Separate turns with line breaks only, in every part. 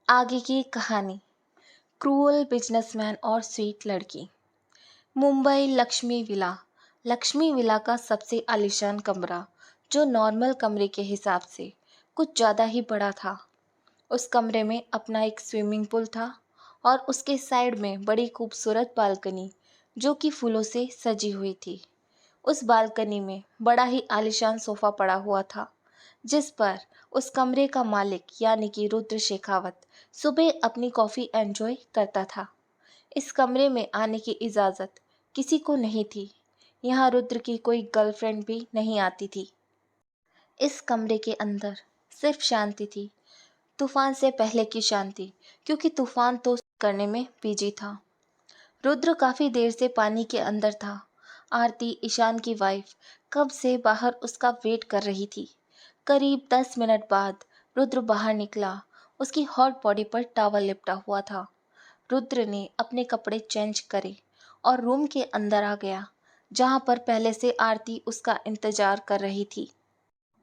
आगे की कहानी। क्रूअल बिजनेसमैन और स्वीट लड़की। मुंबई लक्ष्मी विला का सबसे आलीशान कमरा, जो नॉर्मल कमरे के हिसाब से कुछ ज़्यादा ही बड़ा था। उस कमरे में अपना एक स्विमिंग पूल था और उसके साइड में बड़ी खूबसूरत बालकनी, जो कि फूलों से सजी हुई थी। उस बालकनी में बड़ा ही आलीशान सोफा पड़ा हुआ था, जिस पर उस कमरे का मालिक यानी कि रुद्र शेखावत सुबह अपनी कॉफ़ी एंजॉय करता था। इस कमरे में आने की इजाज़त किसी को नहीं थी। यहाँ रुद्र की कोई गर्लफ्रेंड भी नहीं आती थी। इस कमरे के अंदर सिर्फ शांति थी, तूफान से पहले की शांति, क्योंकि तूफान तो करने में बिजी था। रुद्र काफ़ी देर से पानी के अंदर था। आरती, ईशान की वाइफ, कब से बाहर उसका वेट कर रही थी। करीब 10 मिनट बाद रुद्र बाहर निकला। उसकी हॉट बॉडी पर टॉवल लिपटा हुआ था। रुद्र ने अपने कपड़े चेंज करे और रूम के अंदर आ गया, जहाँ पर पहले से आरती उसका इंतजार कर रही थी।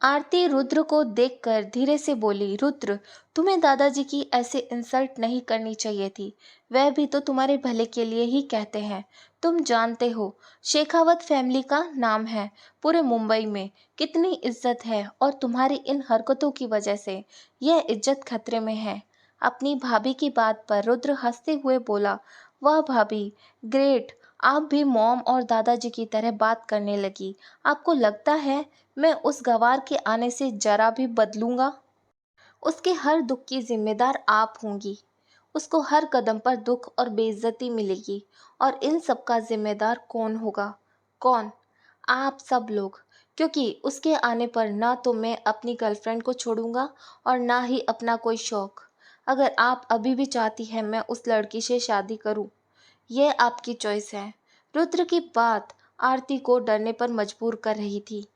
आरती रुद्र को देखकर धीरे से बोली, रुद्र, तुम्हें दादाजी की ऐसे इंसल्ट नहीं करनी चाहिए थी। वह भी तो तुम्हारे भले के लिए ही कहते हैं। तुम जानते हो, शेखावत फैमिली का नाम है पूरे मुंबई में, कितनी इज्जत है, और तुम्हारी इन हरकतों की वजह से यह इज्जत खतरे में है। अपनी भाभी की बात पर रुद्र हंसते हुए बोला, वाह भाभी, ग्रेट, आप भी मॉम और दादाजी की तरह बात करने लगी। आपको लगता है मैं उस गंवार के आने से जरा भी बदलूंगा? उसके हर दुख की जिम्मेदार आप होंगी। उसको हर कदम पर दुख और बेइज्जती मिलेगी, और इन सब का जिम्मेदार कौन होगा? कौन? आप सब लोग। क्योंकि उसके आने पर ना तो मैं अपनी गर्लफ्रेंड को छोड़ूंगा और ना ही अपना कोई शौक। अगर आप अभी भी चाहती हैं मैं उस लड़की से शादी करूं, यह आपकी चॉइस है। रुद्र की बात आरती को डरने पर मजबूर कर रही थी।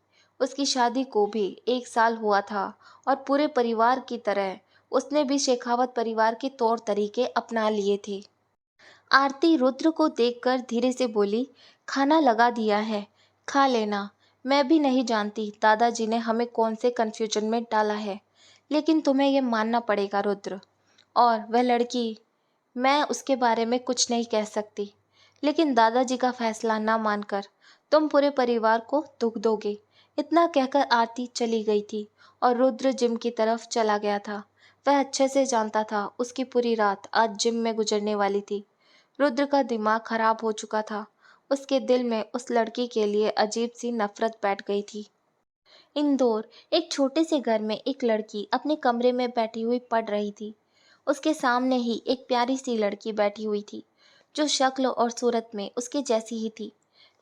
उसकी शादी को भी 1 साल हुआ था और पूरे परिवार की तरह उसने भी शेखावत परिवार के तौर तरीके अपना लिए थे। आरती रुद्र को देखकर धीरे से बोली, खाना लगा दिया है, खा लेना। मैं भी नहीं जानती दादाजी ने हमें कौन से कन्फ्यूजन में डाला है, लेकिन तुम्हें यह मानना पड़ेगा रुद्र। और वह लड़की, मैं उसके बारे में कुछ नहीं कह सकती, लेकिन दादाजी का फैसला ना मानकर तुम पूरे परिवार को दुख दोगे। इतना कहकर आरती चली गई थी और रुद्र जिम की तरफ चला गया था। वह अच्छे से जानता था उसकी पूरी रात आज जिम में गुजरने वाली थी। रुद्र का दिमाग खराब हो चुका था। उसके दिल में उस लड़की के लिए अजीब सी नफरत बैठ गई थी। इंदौर, एक छोटे से घर में एक लड़की अपने कमरे में बैठी हुई पढ़ रही थी। उसके सामने ही एक प्यारी सी लड़की बैठी हुई थी, जो शक्ल और सूरत में उसके जैसी ही थी,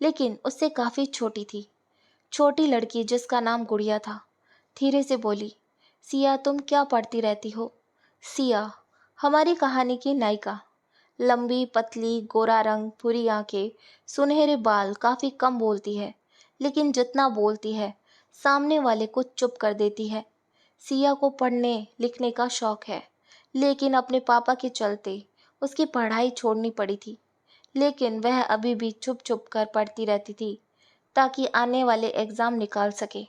लेकिन उससे काफ़ी छोटी थी। छोटी लड़की, जिसका नाम गुड़िया था, धीरे से बोली, सिया, तुम क्या पढ़ती रहती हो? सिया, हमारी कहानी की नायिका। लंबी, पतली, गोरा रंग, भूरी आंखें, सुनहरे बाल, काफ़ी कम बोलती है, लेकिन जितना बोलती है सामने वाले को चुप कर देती है। सिया को पढ़ने लिखने का शौक है, लेकिन अपने पापा के चलते उसकी पढ़ाई छोड़नी पड़ी थी। लेकिन वह अभी भी चुप चुप कर पढ़ती रहती थी, ताकि आने वाले एग्ज़ाम निकाल सके।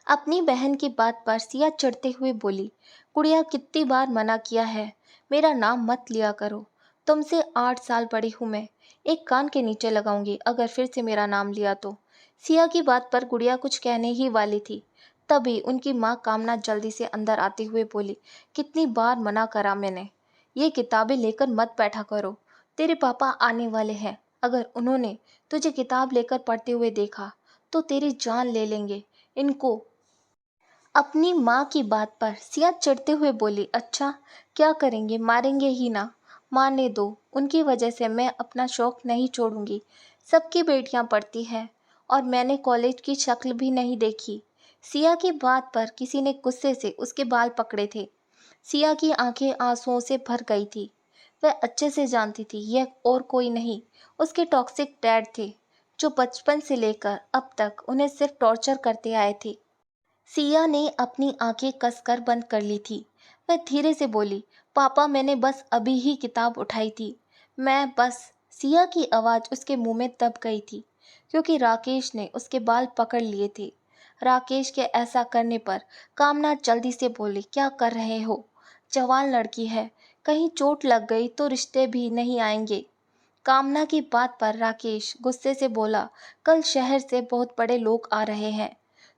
अपनी बहन की बात पर सिया चिढ़ते हुए बोली, गुड़िया, कितनी बार मना किया है, मेरा नाम मत लिया करो। तुमसे 8 साल बड़ी हूँ मैं, एक कान के नीचे लगाऊंगी अगर फिर से मेरा नाम लिया तो। सिया की बात पर गुड़िया कुछ कहने ही वाली थी, तभी उनकी माँ कामना जल्दी से अंदर आते हुए बोली, कितनी बार मना करा मैंने, ये किताबें लेकर मत बैठा करो। तेरे पापा आने वाले हैं, अगर उन्होंने तुझे किताब लेकर पढ़ते हुए देखा तो तेरी जान ले लेंगे। इनको। अपनी माँ की बात पर सिया चिढ़ते हुए बोली, अच्छा, क्या करेंगे, मारेंगे ही ना? मारने दो, उनकी वजह से मैं अपना शौक नहीं छोड़ूंगी। सबकी बेटियां पढ़ती हैं और मैंने कॉलेज की शक्ल भी नहीं देखी। सिया की बात पर किसी ने गुस्से से उसके बाल पकड़े थे। सिया की आंखें आंसुओं से भर गई थी। वह अच्छे से जानती थी यह और कोई नहीं, उसके टॉक्सिक डैड थे, जो बचपन से लेकर अब तक उन्हें सिर्फ टॉर्चर करते आए थे। सिया ने अपनी आंखें कसकर बंद कर ली थी। वह धीरे से बोली, पापा, मैंने बस अभी ही किताब उठाई थी, मैं बस। सिया की आवाज़ उसके मुंह में दब गई थी, क्योंकि राकेश ने उसके बाल पकड़ लिए थे। राकेश के ऐसा करने पर कामना जल्दी से बोली, क्या कर रहे हो? जवान लड़की है, कहीं चोट लग गई तो रिश्ते भी नहीं आएंगे। कामना की बात पर राकेश गुस्से से बोला, कल शहर से बहुत बड़े लोग आ रहे हैं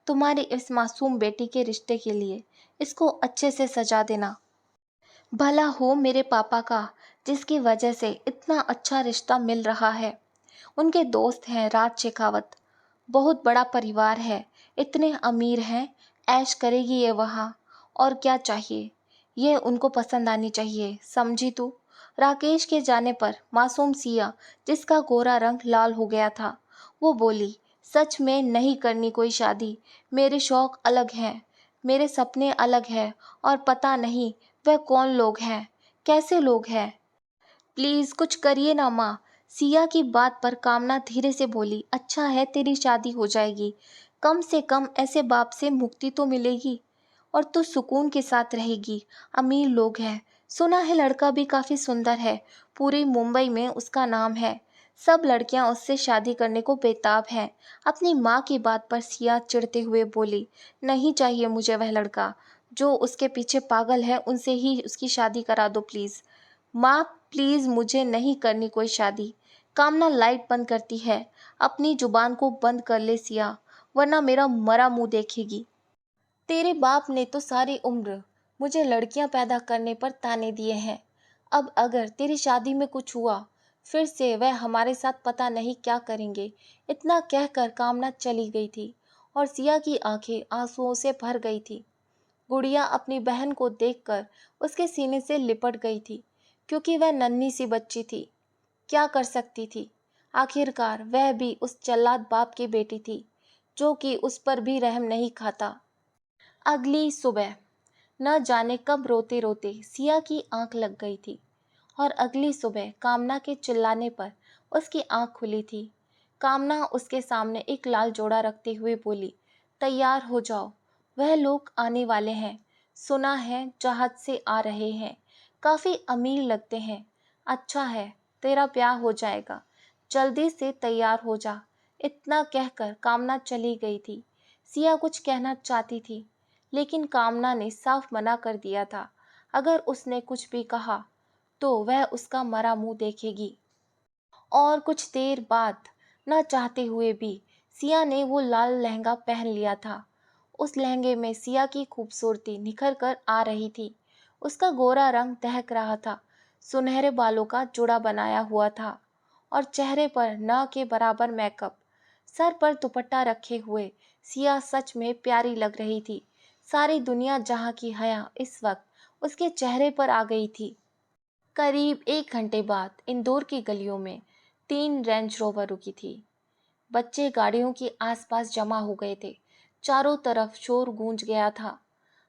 तुम्हारी इस मासूम बेटी के रिश्ते के लिए। इसको अच्छे से सजा देना। भला हो मेरे पापा का, जिसकी वजह से इतना अच्छा रिश्ता मिल रहा है। उनके दोस्त हैं राज शेखावत, बहुत बड़ा परिवार है, इतने अमीर हैं, ऐश करेगी ये वहाँ। और क्या चाहिए, ये उनको पसंद आनी चाहिए, समझी तू। राकेश के जाने पर मासूम सिया, जिसका गोरा रंग लाल हो गया था, वो बोली, सच में नहीं करनी कोई शादी। मेरे शौक अलग हैं, मेरे सपने अलग हैं, और पता नहीं वह कौन लोग हैं, कैसे लोग हैं। प्लीज कुछ करिए ना माँ। सिया की बात पर कामना धीरे से बोली, अच्छा है तेरी शादी हो जाएगी, कम से कम ऐसे बाप से मुक्ति तो मिलेगी, और तू सुकून के साथ रहेगी। अमीर लोग हैं, सुना है लड़का भी काफी सुंदर है, पूरी मुंबई में उसका नाम है। सब लड़कियां उससे शादी करने को बेताब हैं। अपनी माँ की बात पर सिया चिढ़ते हुए बोली, नहीं चाहिए मुझे वह लड़का, जो उसके पीछे पागल है उनसे ही उसकी शादी करा दो प्लीज। माँ प्लीज मुझे नहीं करनी कोई शादी। कामना लाइट बंद करती है, अपनी जुबान को बंद कर ले सिया, वरना मेरा मरा मुंह देखेगी। तेरे बाप ने तो सारी उम्र मुझे लड़कियां पैदा करने पर ताने दिए हैं। अब अगर तेरी शादी में कुछ हुआ, फिर से वह हमारे साथ पता नहीं क्या करेंगे। इतना कहकर कामना चली गई थी, और सिया की आंखें आंसुओं से भर गई थी। गुड़िया अपनी बहन को देखकर उसके सीने से लिपट गई थी, क्योंकि वह नन्ही सी बच्ची थी। क्या कर सकती थी, आखिरकार वह भी उस जल्लाद बाप की बेटी थी, जो कि उस पर भी रहम नहीं खाता। अगली सुबह न जाने कब रोते रोते सिया की आंख लग गई थी, और अगली सुबह कामना के चिल्लाने पर उसकी आंख खुली थी। कामना उसके सामने एक लाल जोड़ा रखते हुए बोली, तैयार हो जाओ, वह लोग आने वाले हैं, सुना है जहाज से आ रहे हैं, काफी अमीर लगते हैं। अच्छा है, तेरा ब्याह हो जाएगा, जल्दी से तैयार हो जा। इतना कहकर कामना चली गई थी। सिया कुछ कहना चाहती थी, लेकिन कामना ने साफ मना कर दिया था। अगर उसने कुछ भी कहा तो वह उसका मरा मुंह देखेगी। और कुछ देर बाद, न चाहते हुए भी, सिया ने वो लाल लहंगा पहन लिया था। उस लहंगे में सिया की खूबसूरती निखर कर आ रही थी। उसका गोरा रंग दहक रहा था, सुनहरे बालों का जोड़ा बनाया हुआ था, और चेहरे पर न के बराबर मेकअप। सर पर दुपट्टा रखे हुए सिया सच में प्यारी लग रही थी। सारी दुनिया जहाँ की हया इस वक्त उसके चेहरे पर आ गई थी। करीब 1 घंटे बाद इंदौर की गलियों में 3 रेंज रोवर रुकी थी। बच्चे गाड़ियों के आसपास जमा हो गए थे। चारों तरफ शोर गूंज गया था।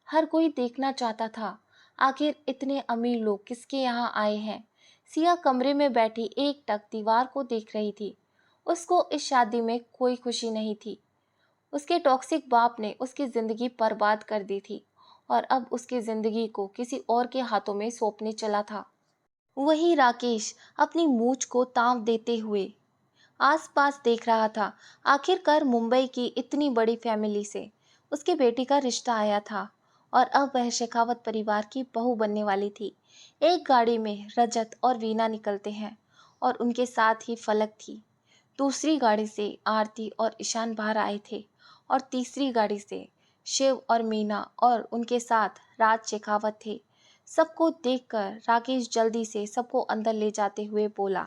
हर कोई देखना चाहता था, आखिर इतने अमीर लोग किसके यहाँ आए हैं। सिया कमरे में बैठी एक टक दीवार को देख रही थी। उसको इस शादी में कोई खुशी नहीं थी। उसके टॉक्सिक बाप ने उसकी जिंदगी बर्बाद कर दी थी, और अब उसकी जिंदगी को किसी और के हाथों में सौंपने चला था। वही राकेश अपनी मूंछ को ताव देते हुए आसपास देख रहा था। आखिरकार मुंबई की इतनी बड़ी फैमिली से उसकी बेटी का रिश्ता आया था, और अब वह शेखावत परिवार की बहू बनने वाली थी। एक गाड़ी में रजत और वीना निकलते हैं, और उनके साथ ही फलक थी। दूसरी गाड़ी से आरती और ईशान बाहर आए थे, और तीसरी गाड़ी से शिव और मीना और उनके साथ राज शेखावत थे। सबको देखकर राकेश जल्दी से सबको अंदर ले जाते हुए बोला,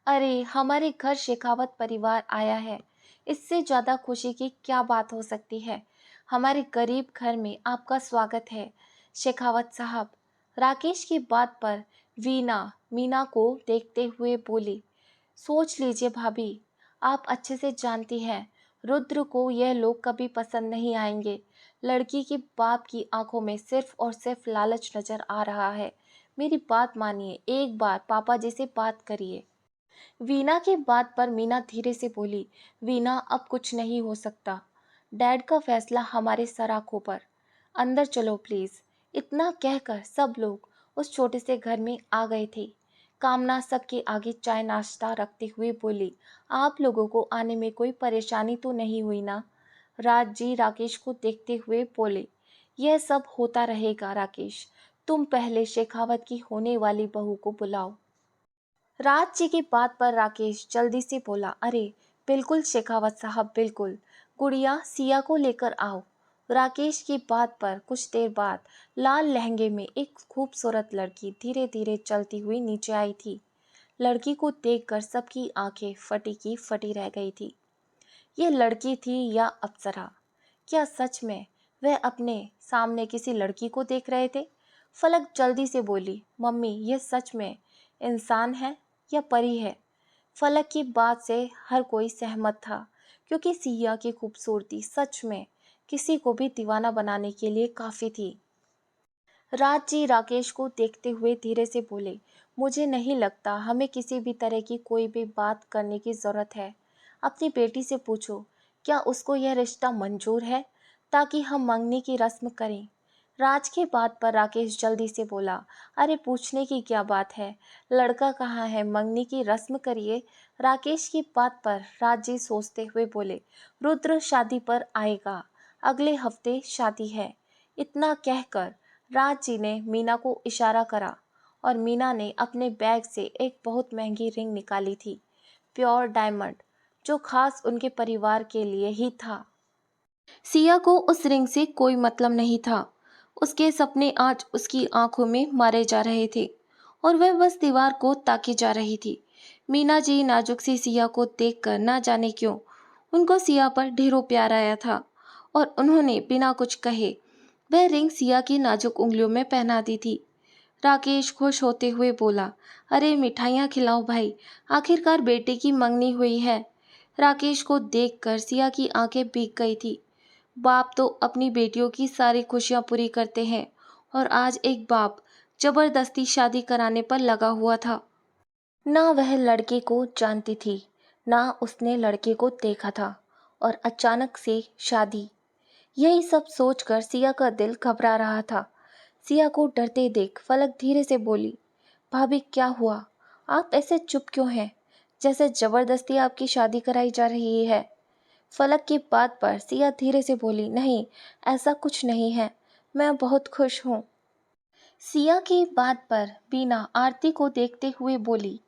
अरे हमारे घर शेखावत परिवार आया है, इससे ज़्यादा खुशी की क्या बात हो सकती है। हमारे गरीब घर में आपका स्वागत है शेखावत साहब। राकेश की बात पर वीना मीना को देखते हुए बोली, सोच लीजिए भाभी, आप अच्छे से जानती हैं रुद्र को यह लोग कभी पसंद नहीं आएंगे। लड़की की बाप की आंखों में सिर्फ और सिर्फ लालच नजर आ रहा है। मेरी बात मानिए, एक बार पापा जी से बात करिए। वीना की बात पर मीना धीरे से बोली, वीना अब कुछ नहीं हो सकता, डैड का फैसला हमारे सर आंखों पर, अंदर चलो प्लीज। इतना कहकर सब लोग उस छोटे से घर में आ गए थे। कामना सबके आगे चाय नाश्ता रखते हुए बोली, आप लोगों को आने में कोई परेशानी तो नहीं हुई ना। राज जी राकेश को देखते हुए बोले, यह सब होता रहेगा राकेश, तुम पहले शेखावत की होने वाली बहू को बुलाओ। राज जी की बात पर राकेश जल्दी से बोला, अरे बिल्कुल शेखावत साहब, बिल्कुल। गुड़िया सिया को लेकर आओ। राकेश की बात पर कुछ देर बाद लाल लहंगे में एक खूबसूरत लड़की धीरे धीरे चलती हुई नीचे आई थी। लड़की को देखकर सबकी आंखें फटी की फटी रह गई थी। ये लड़की थी या अप्सरा? क्या सच में वह अपने सामने किसी लड़की को देख रहे थे? फलक जल्दी से बोली, मम्मी ये सच में इंसान है या परी है? फलक की बात से हर कोई सहमत था, क्योंकि सिया की खूबसूरती सच में किसी को भी दीवाना बनाने के लिए काफ़ी थी। राज जी राकेश को देखते हुए धीरे से बोले, मुझे नहीं लगता हमें किसी भी तरह की कोई भी बात करने की ज़रूरत है। अपनी बेटी से पूछो, क्या उसको यह रिश्ता मंजूर है, ताकि हम मंगनी की रस्म करें। राज की बात पर राकेश जल्दी से बोला, अरे पूछने की क्या बात है, लड़का कहाँ है, मंगनी की रस्म करिए। राकेश की बात पर राज जी सोचते हुए बोले, रुद्र शादी पर आएगा, अगले हफ्ते शादी है। इतना कहकर राज जी ने मीना को इशारा करा और मीना ने अपने बैग से एक बहुत महंगी रिंग निकाली थी, प्योर डायमंड, जो खास उनके परिवार के लिए ही था। सिया को उस रिंग से कोई मतलब नहीं था। उसके सपने आज उसकी आंखों में मारे जा रहे थे और वह बस दीवार को ताकी जा रही थी। मीना जी नाजुक सी सिया को देखकर ना जाने क्यों उनको सिया पर ढेरों प्यार आया था और उन्होंने बिना कुछ कहे वह रिंग सिया की नाजुक उंगलियों में पहना दी थी। राकेश खुश होते हुए बोला, अरे मिठाइयाँ खिलाओ भाई, आखिरकार बेटे की मंगनी हुई है। राकेश को देखकर सिया की आंखें भीग गई थी। बाप तो अपनी बेटियों की सारी खुशियां पूरी करते हैं और आज एक बाप जबरदस्ती शादी कराने पर लगा हुआ था। ना वह लड़के को जानती थी, ना उसने लड़के को देखा था, और अचानक से शादी। यही सब सोचकर सिया का दिल घबरा रहा था। सिया को डरते देख फलक धीरे से बोली, भाभी क्या हुआ, आप ऐसे चुप क्यों हैं, जैसे जबरदस्ती आपकी शादी कराई जा रही है। फलक की बात पर सिया धीरे से बोली, नहीं ऐसा कुछ नहीं है, मैं बहुत खुश हूँ। सिया की बात पर बीना आरती को देखते हुए बोली,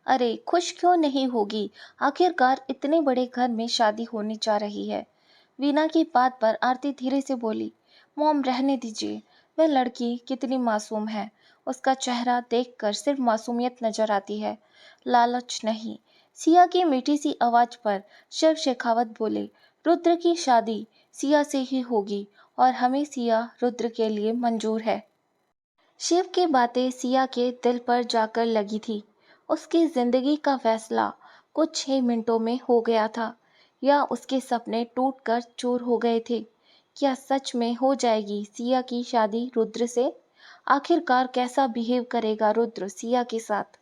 अरे खुश क्यों नहीं होगी, आखिरकार इतने बड़े घर में शादी होने जा रही है। वीना की बात पर आरती धीरे से बोली, मॉम रहने दीजिए, वह लड़की कितनी मासूम है, उसका चेहरा देखकर सिर्फ मासूमियत नजर आती है, लालच नहीं। सिया की मीठी सी आवाज पर शिव शेखावत बोले, रुद्र की शादी सिया से ही होगी और हमें सिया रुद्र के लिए मंजूर है। शिव की बातें सिया के दिल पर जाकर लगी थी। उसकी जिंदगी का फैसला कुछ ही मिनटों में हो गया था, या उसके सपने टूटकर चूर हो गए थे। क्या सच में हो जाएगी सिया की शादी रुद्र से? आखिरकार कैसा बिहेव करेगा रुद्र सिया के साथ?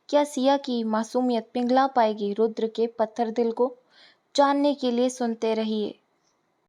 क्या सिया की मासूमियत पिघला पाएगी रुद्र के पत्थर दिल को? जानने के लिए सुनते रहिए